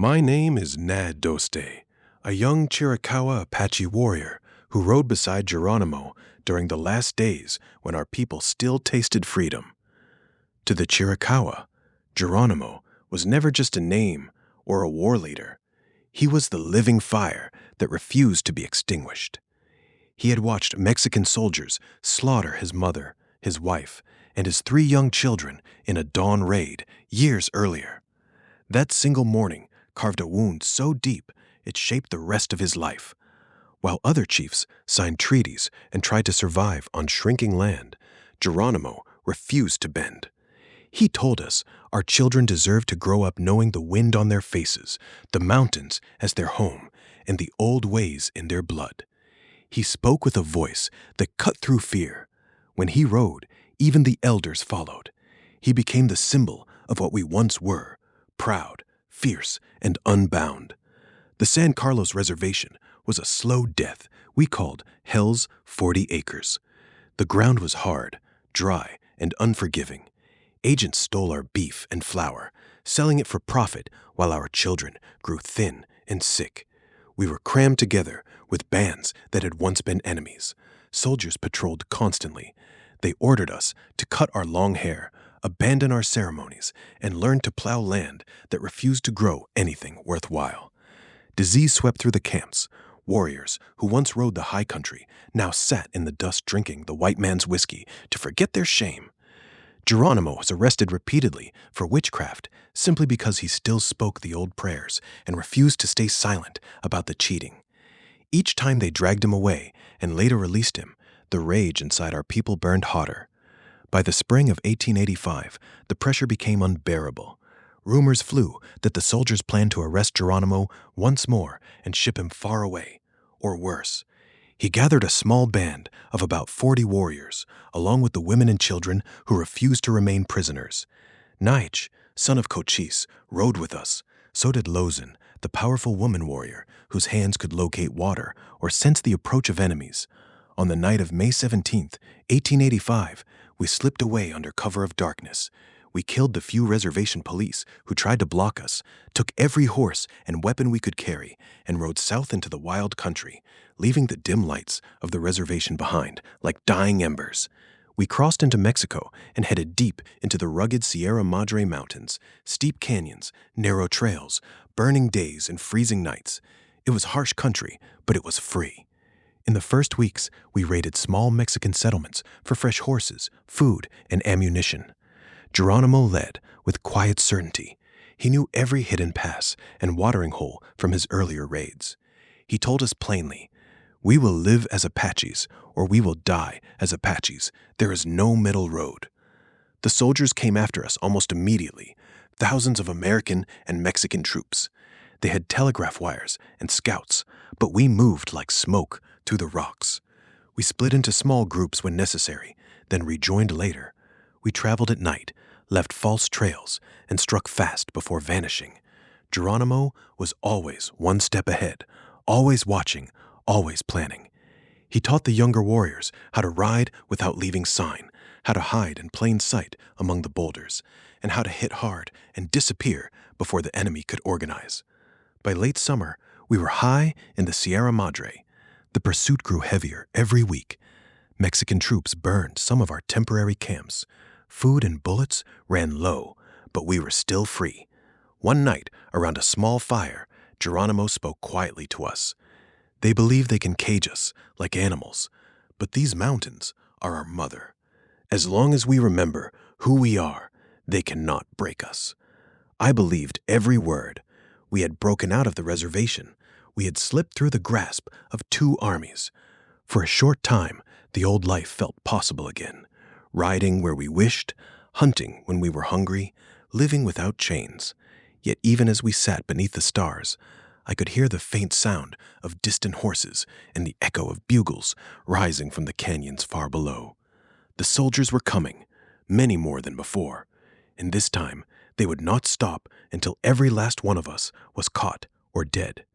My name is Nad Doste, a young Chiricahua Apache warrior who rode beside Geronimo during the last days when our people still tasted freedom. To the Chiricahua, Geronimo was never just a name or a war leader. He was the living fire that refused to be extinguished. He had watched Mexican soldiers slaughter his mother, his wife, and his 3 young children in a dawn raid years earlier. That single morning carved a wound so deep it shaped the rest of his life. While other chiefs signed treaties and tried to survive on shrinking land, Geronimo refused to bend. He told us our children deserve to grow up knowing the wind on their faces, the mountains as their home, and the old ways in their blood. He spoke with a voice that cut through fear. When he rode, even the elders followed. He became the symbol of what we once were, proud, fierce, and unbound. The San Carlos Reservation was a slow death we called Hell's 40 Acres. The ground was hard, dry, and unforgiving. Agents stole our beef and flour, selling it for profit while our children grew thin and sick. We were crammed together with bands that had once been enemies. Soldiers patrolled constantly. They ordered us to cut our long hair, abandon our ceremonies, and learn to plow land that refused to grow anything worthwhile. Disease swept through the camps. Warriors who once rode the high country now sat in the dust drinking the white man's whiskey to forget their shame. Geronimo was arrested repeatedly for witchcraft simply because he still spoke the old prayers and refused to stay silent about the cheating. Each time they dragged him away and later released him, the rage inside our people burned hotter. By the spring of 1885, the pressure became unbearable. Rumors flew that the soldiers planned to arrest Geronimo once more and ship him far away, or worse. He gathered a small band of about 40 warriors, along with the women and children who refused to remain prisoners. Naich, son of Cochise, rode with us. So did Lozin, the powerful woman warrior whose hands could locate water or sense the approach of enemies. On the night of May 17, 1885, we slipped away under cover of darkness. We killed the few reservation police who tried to block us, took every horse and weapon we could carry, and rode south into the wild country, leaving the dim lights of the reservation behind like dying embers. We crossed into Mexico and headed deep into the rugged Sierra Madre mountains, steep canyons, narrow trails, burning days and freezing nights. It was harsh country, but it was free. In the first weeks, we raided small Mexican settlements for fresh horses, food, and ammunition. Geronimo led with quiet certainty. He knew every hidden pass and watering hole from his earlier raids. He told us plainly, "We will live as Apaches, or we will die as Apaches. There is no middle road." The soldiers came after us almost immediately, thousands of American and Mexican troops. They had telegraph wires and scouts, but we moved like smoke through the rocks. We split into small groups when necessary, then rejoined later. We traveled at night, left false trails, and struck fast before vanishing. Geronimo was always one step ahead, always watching, always planning. He taught the younger warriors how to ride without leaving sign, how to hide in plain sight among the boulders, and how to hit hard and disappear before the enemy could organize. By late summer, we were high in the Sierra Madre. The pursuit grew heavier every week. Mexican troops burned some of our temporary camps. Food and bullets ran low, but we were still free. One night, around a small fire, Geronimo spoke quietly to us. "They believe they can cage us, like animals, but these mountains are our mother. As long as we remember who we are, they cannot break us." I believed every word. We had broken out of the reservation. We had slipped through the grasp of 2 armies. For a short time, the old life felt possible again. Riding where we wished, hunting when we were hungry, living without chains. Yet even as we sat beneath the stars, I could hear the faint sound of distant horses and the echo of bugles rising from the canyons far below. The soldiers were coming, many more than before, and this time they would not stop until every last one of us was caught or dead.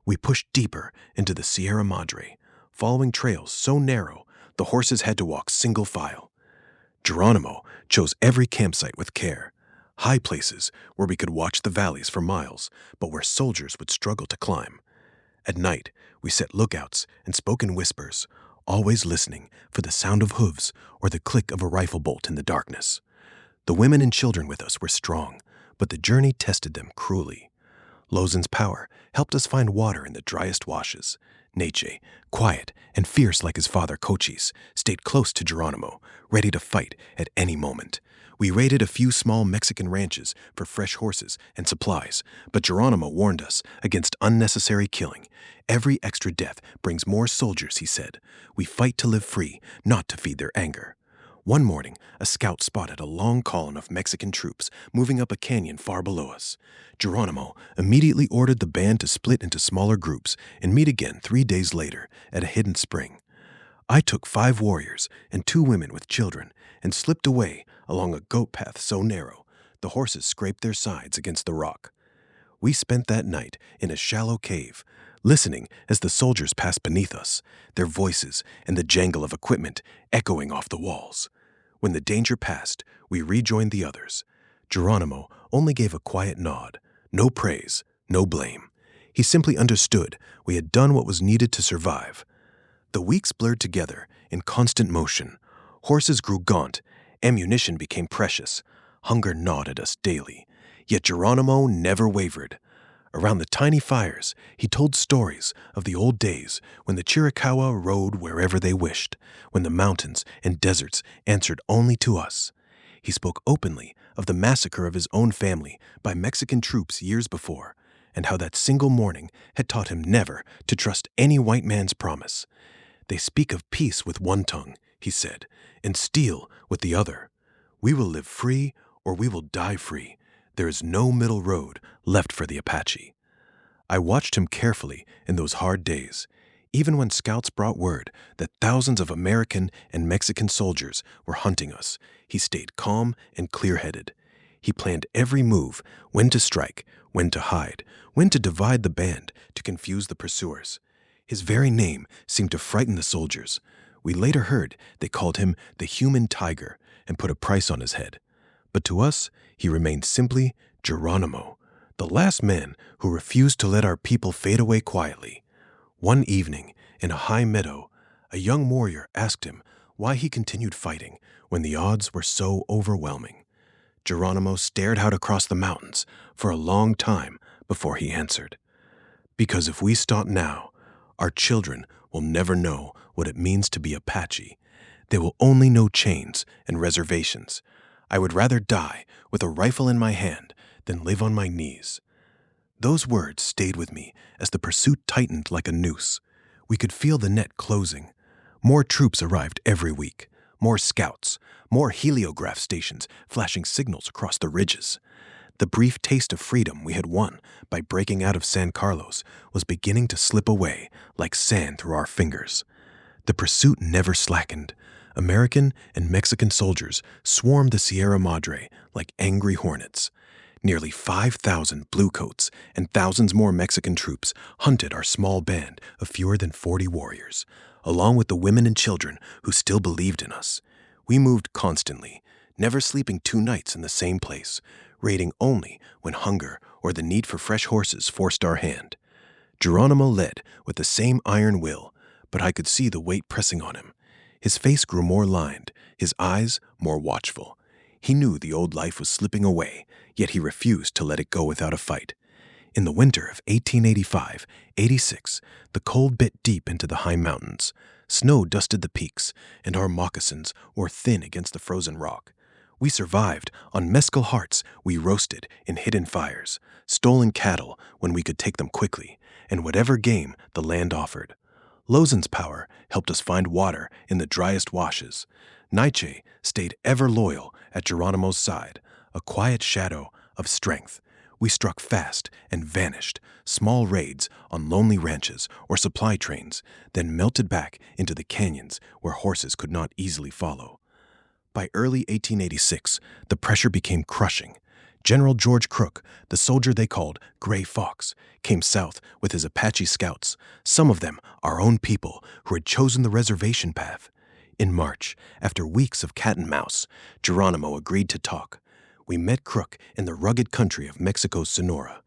We pushed deeper into the Sierra Madre, following trails so narrow the horses had to walk single file. Geronimo chose every campsite with care. high places where we could watch the valleys for miles, but where soldiers would struggle to climb. At night, we set lookouts and spoke in whispers, always listening for the sound of hooves or the click of a rifle bolt in the darkness. The women and children with us were strong, but the journey tested them cruelly. Lozen's power helped us find water in the driest washes. Neche, quiet and fierce like his father Cochise, stayed close to Geronimo, ready to fight at any moment. We raided a few small Mexican ranches for fresh horses and supplies, but Geronimo warned us against unnecessary killing. Every extra death brings more soldiers, he said. We fight to live free, not to feed their anger. One morning, a scout spotted a long column of Mexican troops moving up a canyon far below us. Geronimo immediately ordered the band to split into smaller groups and meet again 3 days later at a hidden spring. I took 5 warriors and 2 women with children and slipped away along a goat path so narrow the horses scraped their sides against the rock. We spent that night in a shallow cave, listening as the soldiers passed beneath us, their voices and the jangle of equipment echoing off the walls. When the danger passed, we rejoined the others. Geronimo only gave a quiet nod, no praise, no blame. He simply understood we had done what was needed to survive. The weeks blurred together in constant motion. Horses grew gaunt, ammunition became precious, hunger gnawed at us daily. Yet Geronimo never wavered. Around the tiny fires, he told stories of the old days when the Chiricahua rode wherever they wished, when the mountains and deserts answered only to us. He spoke openly of the massacre of his own family by Mexican troops years before, and how that single morning had taught him never to trust any white man's promise. They speak of peace with one tongue, he said, and steel with the other. We will live free or we will die free. There is no middle road left for the Apache. I watched him carefully in those hard days. Even when scouts brought word that thousands of American and Mexican soldiers were hunting us, he stayed calm and clear-headed. He planned every move, when to strike, when to hide, when to divide the band to confuse the pursuers. His very name seemed to frighten the soldiers. We later heard they called him the human tiger and put a price on his head. But to us, he remained simply Geronimo, the last man who refused to let our people fade away quietly. One evening, in a high meadow, a young warrior asked him why he continued fighting when the odds were so overwhelming. Geronimo stared out across the mountains for a long time before he answered, "Because if we stop now, our children will never know what it means to be Apache. They will only know chains and reservations. I would rather die with a rifle in my hand than live on my knees." Those words stayed with me as the pursuit tightened like a noose. We could feel the net closing. More troops arrived every week, more scouts, more heliograph stations flashing signals across the ridges. The brief taste of freedom we had won by breaking out of San Carlos was beginning to slip away like sand through our fingers. The pursuit never slackened. American and Mexican soldiers swarmed the Sierra Madre like angry hornets. Nearly 5,000 bluecoats and thousands more Mexican troops hunted our small band of fewer than 40 warriors, along with the women and children who still believed in us. We moved constantly, never sleeping 2 nights in the same place, raiding only when hunger or the need for fresh horses forced our hand. Geronimo led with the same iron will, but I could see the weight pressing on him. His face grew more lined, his eyes more watchful. He knew the old life was slipping away, yet he refused to let it go without a fight. In the winter of 1885-86, the cold bit deep into the high mountains. Snow dusted the peaks, and our moccasins wore thin against the frozen rock. We survived on mescal hearts we roasted in hidden fires, stolen cattle when we could take them quickly, and whatever game the land offered. Lozen's power helped us find water in the driest washes. Neche stayed ever loyal at Geronimo's side, a quiet shadow of strength. We struck fast and vanished, small raids on lonely ranches or supply trains, then melted back into the canyons where horses could not easily follow. By early 1886, the pressure became crushing. General George Crook, the soldier they called Gray Fox, came south with his Apache scouts, some of them our own people who had chosen the reservation path. In March, after weeks of cat and mouse, Geronimo agreed to talk. we met Crook in the rugged country of Mexico's Sonora.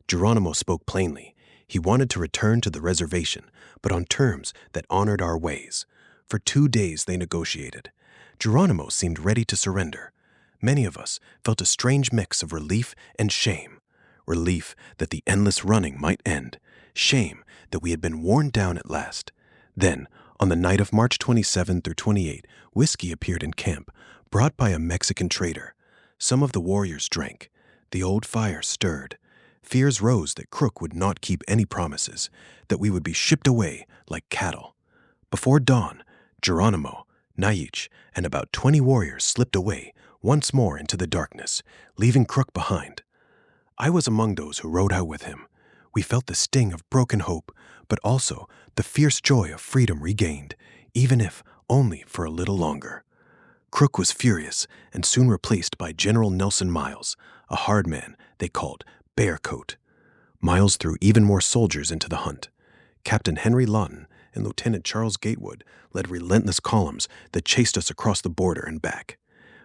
Geronimo spoke plainly. He wanted to return to the reservation, but on terms that honored our ways. For 2 days they negotiated. Geronimo seemed ready to surrender. Many of us felt a strange mix of relief and shame. Relief that the endless running might end. Shame that we had been worn down at last. Then, on the night of March 27 through 28, whiskey appeared in camp, brought by a Mexican trader. Some of the warriors drank. The old fire stirred. Fears rose that Crook would not keep any promises, that we would be shipped away like cattle. Before dawn, Geronimo, Nayich, and about 20 warriors slipped away once more into the darkness, leaving Crook behind. I was among those who rode out with him. We felt the sting of broken hope, but also the fierce joy of freedom regained, even if only for a little longer. Crook was furious and soon replaced by General Nelson Miles, a hard man they called Bearcoat. Miles threw even more soldiers into the hunt. Captain Henry Lawton and Lieutenant Charles Gatewood led relentless columns that chased us across the border and back.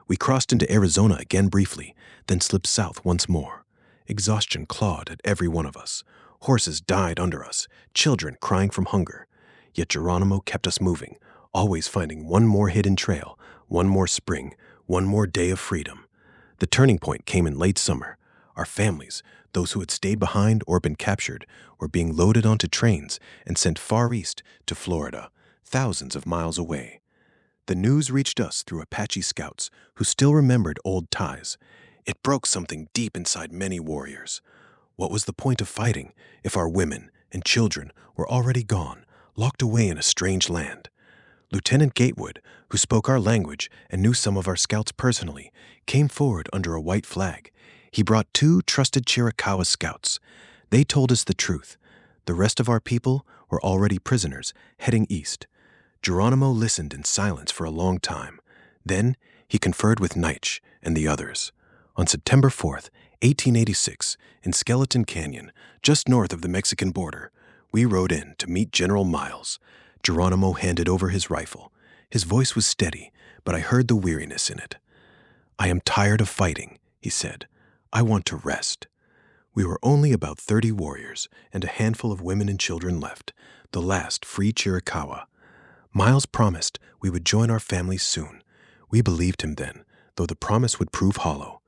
We crossed into Arizona again briefly, then slipped south once more. Exhaustion clawed at every one of us. Horses died under us, children crying from hunger. Yet Geronimo kept us moving, always finding one more hidden trail, one more spring, one more day of freedom. The turning point came in late summer. Our families, those who had stayed behind or been captured, were being loaded onto trains and sent far east to Florida, thousands of miles away. The news reached us through Apache scouts who still remembered old ties. It broke something deep inside many warriors. What was the point of fighting if our women and children were already gone, locked away in a strange land? Lieutenant Gatewood, who spoke our language and knew some of our scouts personally, came forward under a white flag. He brought 2 trusted Chiricahua scouts. They told us the truth. The rest of our people were already prisoners, heading east. Geronimo listened in silence for a long time. Then he conferred with Nayich and the others. On September 4th, 1886, in Skeleton Canyon, just north of the Mexican border, we rode in to meet General Miles. Geronimo handed over his rifle. His voice was steady, but I heard the weariness in it. "I am tired of fighting," he said. "I want to rest." We were only about 30 warriors and a handful of women and children left, the last free Chiricahua. Miles promised we would join our families soon. We believed him then, though the promise would prove hollow.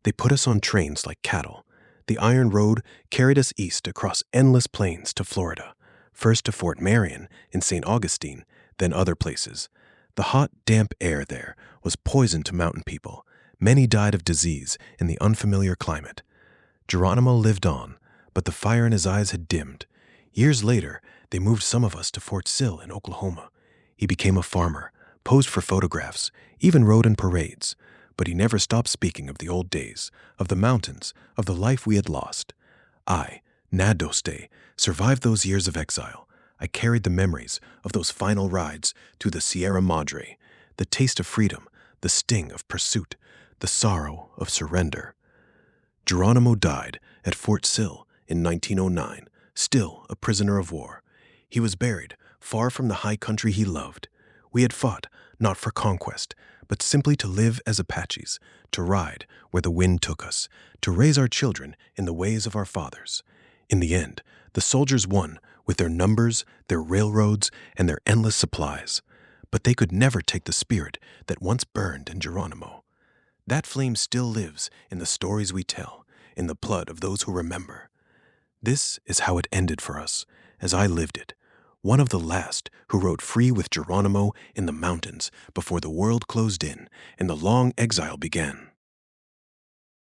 They put us on trains like cattle. The iron road carried us east across endless plains to Florida, first to Fort Marion in St. Augustine, then other places. The hot, damp air there was poison to mountain people. Many died of disease in the unfamiliar climate. Geronimo lived on, but the fire in his eyes had dimmed. Years later, they moved some of us to Fort Sill in Oklahoma. He became a farmer, posed for photographs, even rode in parades. But he never stopped speaking of the old days, of the mountains, of the life we had lost. I, Nadoste, survived those years of exile. I carried the memories of those final rides to the Sierra Madre, the taste of freedom, the sting of pursuit, the sorrow of surrender. Geronimo died at Fort Sill in 1909, still a prisoner of war. He was buried far from the high country he loved. We had fought, not for conquest, but simply to live as Apaches, to ride where the wind took us, to raise our children in the ways of our fathers. In the end, the soldiers won with their numbers, their railroads, and their endless supplies. But they could never take the spirit that once burned in Geronimo. That flame still lives in the stories we tell, in the blood of those who remember. This is how it ended for us, as I lived it. One of the last who rode free with Geronimo in the mountains before the world closed in and the long exile began.